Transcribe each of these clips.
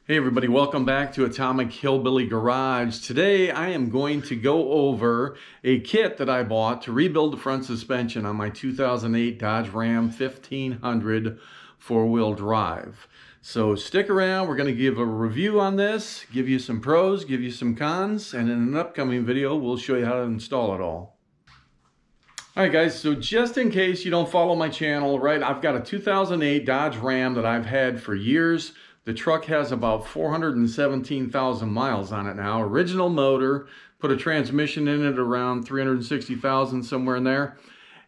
Hey everybody, welcome back to Atomic Hillbilly Garage. Today I am going to go over a kit that I bought to rebuild the front suspension on my 2008 Dodge Ram 1500 four-wheel drive. So stick around, we're going to give a review on this, give you some pros, give you some cons, and in an upcoming video we'll show you how to install it all. Alright guys, so just in case you don't follow my channel, right, I've got a 2008 Dodge Ram that I've had for years. The truck has about 417,000 miles on it now. Original motor, put a transmission in it around 360,000, somewhere in there.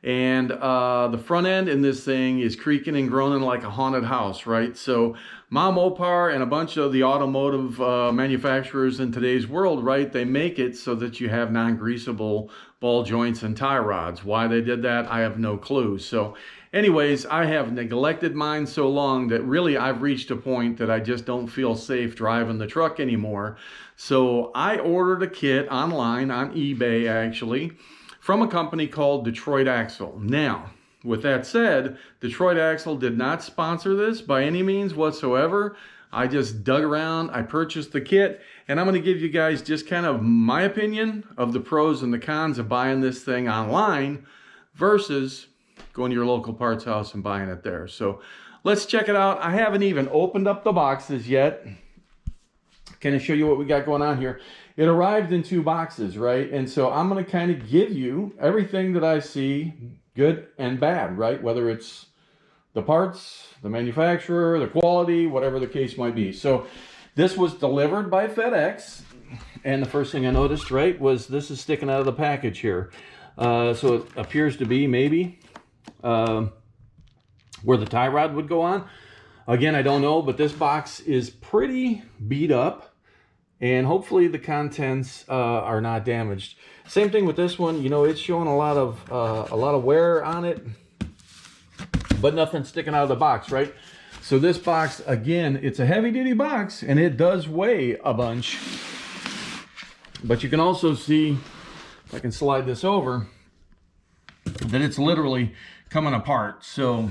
And the front end in this thing is creaking and groaning like a haunted house, right? So Mopar and a bunch of the automotive manufacturers in today's world, right, they make it so that you have non-greasable ball joints and tie rods. Why they did that, I have no clue. So anyways, I have neglected mine so long that really I've reached a point that I just don't feel safe driving the truck anymore. So I ordered a kit online, on eBay actually, from a company called Detroit Axle. Now, with that said, Detroit Axle did not sponsor this by any means whatsoever. I just dug around, I purchased the kit, and I'm going to give you guys just kind of my opinion of the pros and the cons of buying this thing online versus going to your local parts house and buying it there. So let's check it out. I haven't even opened up the boxes yet. Can I show you what we got going on here? It arrived in 2 boxes, right? And so I'm going to kind of give you everything that I see, good and bad, right? Whether it's the parts, the manufacturer, the quality, whatever the case might be. So this was delivered by FedEx. And the first thing I noticed, right, was this is sticking out of the package here. So it appears to be maybe where the tie rod would go on. Again, I don't know, but this box is pretty beat up. And hopefully the contents are not damaged. Same thing with this one. You know, it's showing a lot of wear on it, but nothing sticking out of the box, right? So this box, again, it's a heavy-duty box, and it does weigh a bunch. But you can also see, if I can slide this over, that it's literally coming apart. So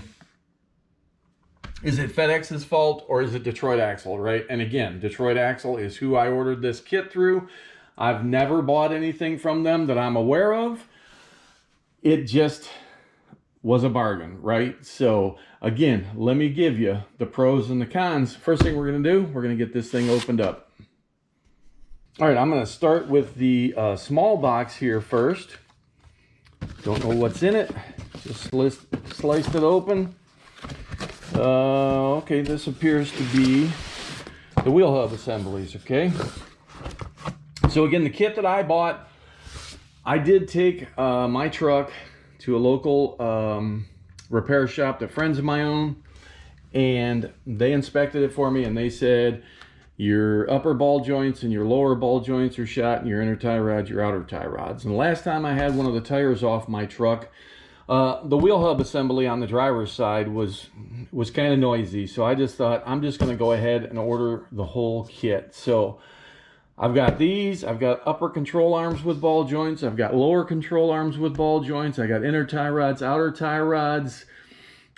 is it FedEx's fault or is it Detroit Axle, right? And again, Detroit Axle is who I ordered this kit through. I've never bought anything from them that I'm aware of. It just was a bargain, right? So again, let me give you the pros and the cons. First thing we're gonna do, we're gonna get this thing opened up. All right, I'm gonna start with the small box here first. Don't know what's in it. Just sliced it open. Okay, this appears to be the wheel hub assemblies, okay? So again, the kit that I bought, I did take my truck to a local repair shop that friends of my own, and they inspected it for me, and they said, your upper ball joints and your lower ball joints are shot, and your inner tie rods, your outer tie rods. And the last time I had one of the tires off my truck, the wheel hub assembly on the driver's side was kind of noisy. So I just thought, I'm just going to go ahead and order the whole kit. So I've got these. I've got upper control arms with ball joints. I've got lower control arms with ball joints. I got inner tie rods, outer tie rods,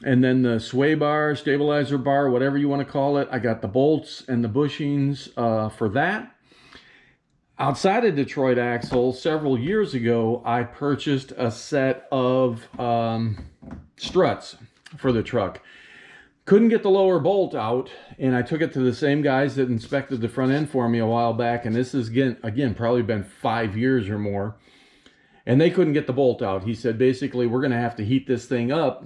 and then the sway bar, stabilizer bar, whatever you want to call it. I got the bolts and the bushings for that. Outside of Detroit Axle, several years ago, I purchased a set of struts for the truck. Couldn't get the lower bolt out, and I took it to the same guys that inspected the front end for me a while back, and this is, again probably been 5 years or more, and they couldn't get the bolt out. He said, basically, we're going to have to heat this thing up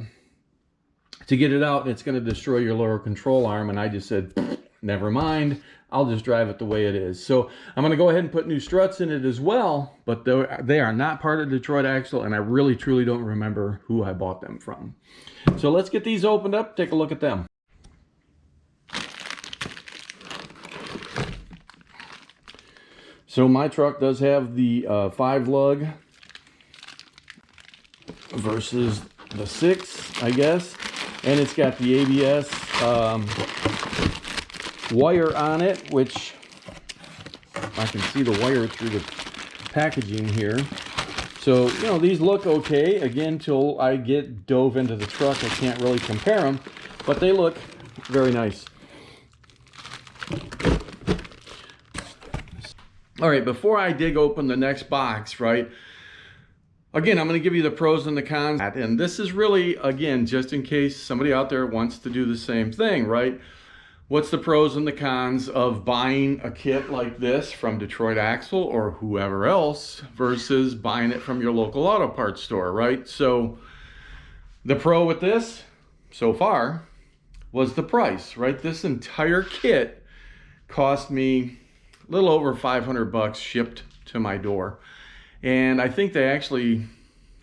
to get it out, and it's going to destroy your lower control arm. And I just said, never mind, I'll just drive it the way it is. So I'm going to go ahead and put new struts in it as well, but they are not part of Detroit Axle, and I really truly don't remember who I bought them from. So let's get these opened up, take a look at them. So my truck does have the 5-lug versus the 6, I guess, and it's got the ABS wire on it, which I can see the wire through the packaging here. So, you know, these look okay. Again, till I get dove into the truck, I can't really compare them, but they look very nice. All right, before I dig open the next box, right? Again, I'm going to give you the pros and the cons. And this is really, again, just in case somebody out there wants to do the same thing, right? What's the pros and the cons of buying a kit like this from Detroit Axle or whoever else versus buying it from your local auto parts store, right? So the pro with this so far was the price, right? This entire kit cost me a little over 500 bucks shipped to my door. And I think they actually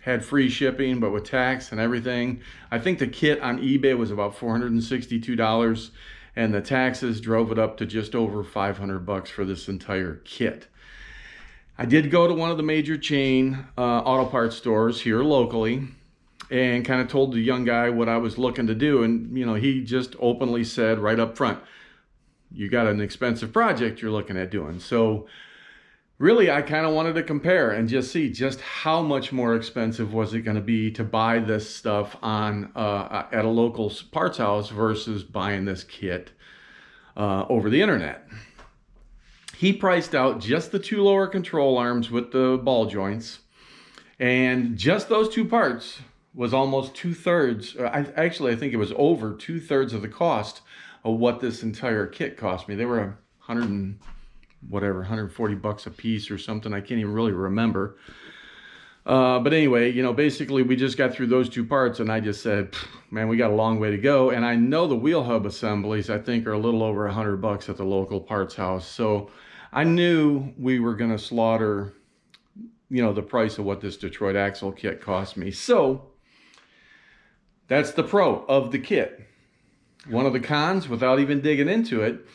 had free shipping, but with tax and everything, I think the kit on eBay was about $462, and the taxes drove it up to just over 500 bucks for this entire kit. I did go to one of the major chain auto parts stores here locally and kind of told the young guy what I was looking to do. And, you know, he just openly said right up front, you got an expensive project you're looking at doing. So really, I kind of wanted to compare and just see just how much more expensive was it going to be to buy this stuff on at a local parts house versus buying this kit over the internet. He priced out just the 2 lower control arms with the ball joints, and just those 2 parts was almost 2/3. I think it was over 2/3 of the cost of what this entire kit cost me. They were 140 bucks a piece or something. I can't even really remember. But anyway, you know, basically we just got through those 2 parts and I just said, man, we got a long way to go. And I know the wheel hub assemblies, I think, are a little over 100 bucks at the local parts house. So I knew we were going to slaughter, you know, the price of what this Detroit Axle kit cost me. So that's the pro of the kit. One of the cons, without even digging into it,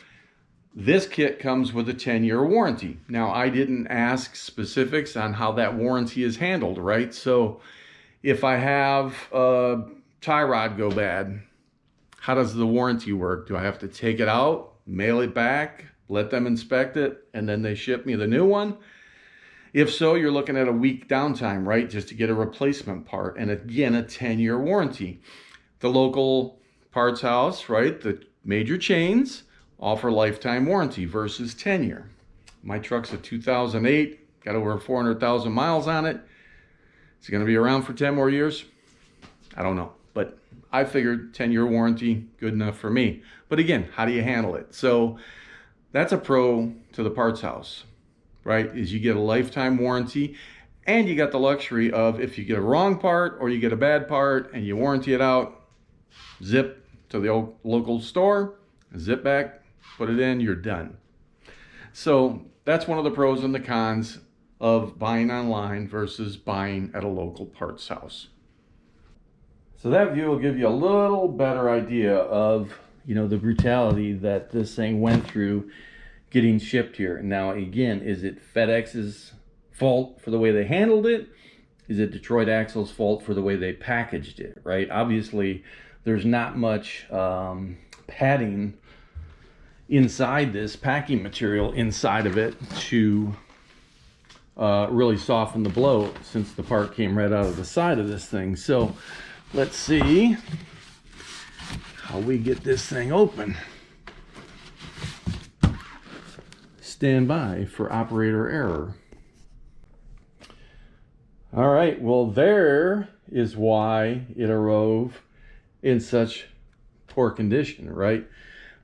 this kit comes with a 10-year warranty. Now, I didn't ask specifics on how that warranty is handled, right? So if I have a tie rod go bad, how does the warranty work? Do I have to take it out, mail it back, let them inspect it, and then they ship me the new one? If so, you're looking at a week downtime, right? Just to get a replacement part. And again, a 10-year warranty. The local parts house, right? The major chains offer lifetime warranty versus 10-year. My truck's a 2008, got over 400,000 miles on it. Is it going to be around for 10 more years? I don't know, but I figured 10-year warranty, good enough for me. But again, how do you handle it? So that's a pro to the parts house, right? Is you get a lifetime warranty, and you got the luxury of, if you get a wrong part or you get a bad part and you warranty it out, zip to the local store, zip back, put it in, you're done. So that's one of the pros and the cons of buying online versus buying at a local parts house. So that view will give you a little better idea of, you know, the brutality that this thing went through getting shipped here. Now, again, is it FedEx's fault for the way they handled it? Is it Detroit Axle's fault for the way they packaged it, right? Obviously, there's not much padding inside this packing material inside of it to really soften the blow, since the part came right out of the side of this thing. So let's see how we get this thing open. Stand by for operator error. All right, well, there is why it arose in such poor condition, right?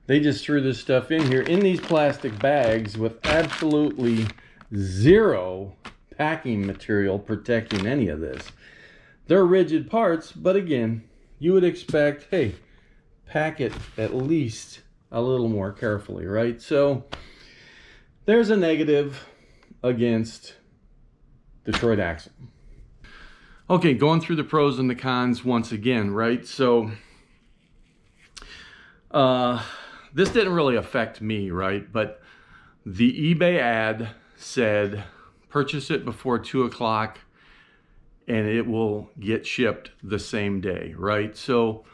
They just threw this stuff in here in these plastic bags with absolutely zero packing material protecting any of this. They're rigid parts, but again, you would expect, hey, pack it at least a little more carefully, right? So there's a negative against Detroit Axle. Okay, going through the pros and the cons once again, right? So this didn't really affect me, right? But the eBay ad said, purchase it before 2 o'clock and it will get shipped the same day, right? So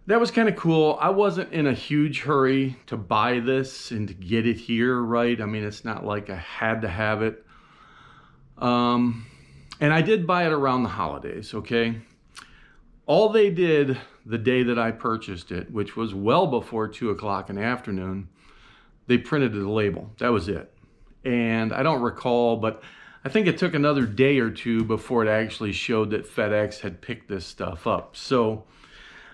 that was kind of cool. I wasn't in a huge hurry to buy this and to get it here, right? I mean, it's not like I had to have it. And I did buy it around the holidays, okay? All they did the day that I purchased it, which was well before 2 o'clock in the afternoon, they printed the label. That was it. and I don't recall, but I think it took another day or two before it actually showed that FedEx had picked this stuff up. So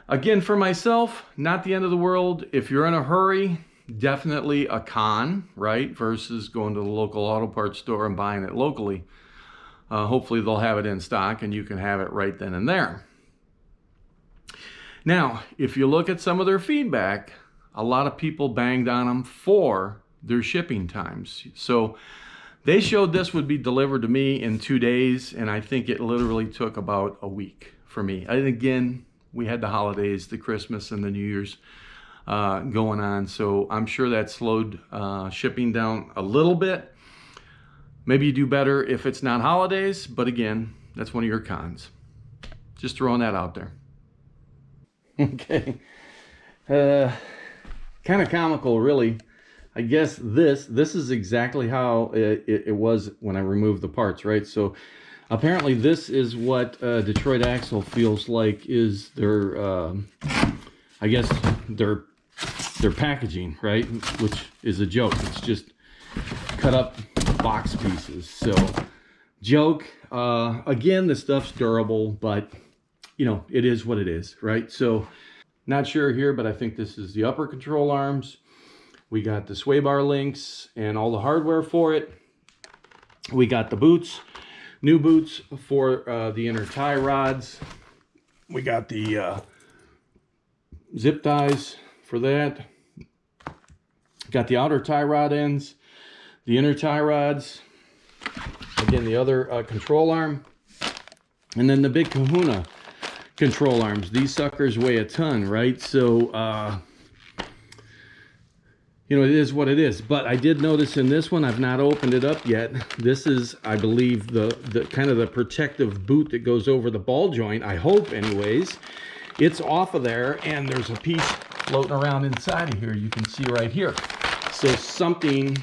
again, for myself, not the end of the world. If you're in a hurry, definitely a con, right? Versus going to the local auto parts store and buying it locally. Hopefully they'll have it in stock and you can have it right then and there. Now, if you look at some of their feedback, a lot of people banged on them for their shipping times. So they showed this would be delivered to me in 2 days, and I think it literally took about a week for me. And again, we had the holidays, the Christmas and the New Year's going on, so I'm sure that slowed shipping down a little bit. Maybe you do better if it's not holidays, but again, that's one of your cons. Just throwing that out there. Okay. Kind of comical, really. I guess this is exactly how it was when I removed the parts, right? So apparently this is what Detroit Axle feels like is their, I guess, their packaging, right? Which is a joke. It's just cut up box pieces. So joke. Again, the stuff's durable, but you know, it is what it is, right? So not sure here, but I think this is the upper control arms. We got the sway bar links and all the hardware for it. We got the boots, new boots for the inner tie rods. We got the zip ties for that. Got the outer tie rod ends, the inner tie rods. Again, the other control arm. And then the big kahuna control arms. These suckers weigh a ton, right? So, you know, it is what it is. But I did notice in this one, I've not opened it up yet. This is, I believe, the kind of the protective boot that goes over the ball joint. I hope, anyways. It's off of there, and there's a piece floating around inside of here. You can see right here. So something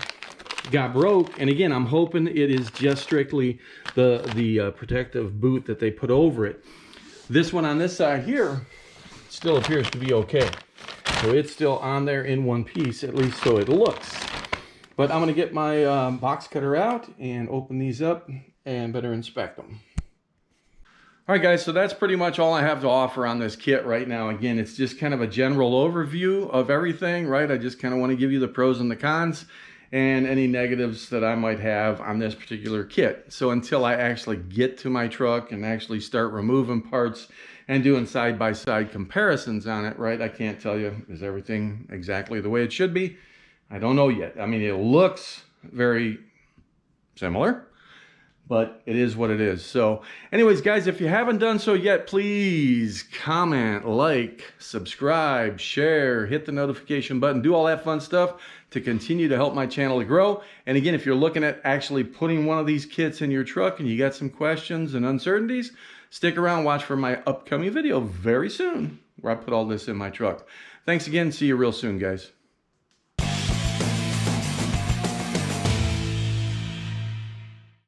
got broke, and again, I'm hoping it is just strictly the protective boot that they put over it. This one on this side here still appears to be okay. So it's still on there in one piece, at least so it looks. But I'm going to get my box cutter out and open these up and better inspect them. All right, guys, so that's pretty much all I have to offer on this kit right now. Again, it's just kind of a general overview of everything, right? I just kind of want to give you the pros and the cons and any negatives that I might have on this particular kit. So until I actually get to my truck and actually start removing parts and doing side-by-side comparisons on it, right? I can't tell you, is everything exactly the way it should be? I don't know yet. I mean, it looks very similar, but it is what it is. So anyways, guys, if you haven't done so yet, please comment, like, subscribe, share, hit the notification button, do all that fun stuff to continue to help my channel to grow. And again, if you're looking at actually putting one of these kits in your truck and you got some questions and uncertainties, stick around, watch for my upcoming video very soon where I put all this in my truck. Thanks again. See you real soon, guys.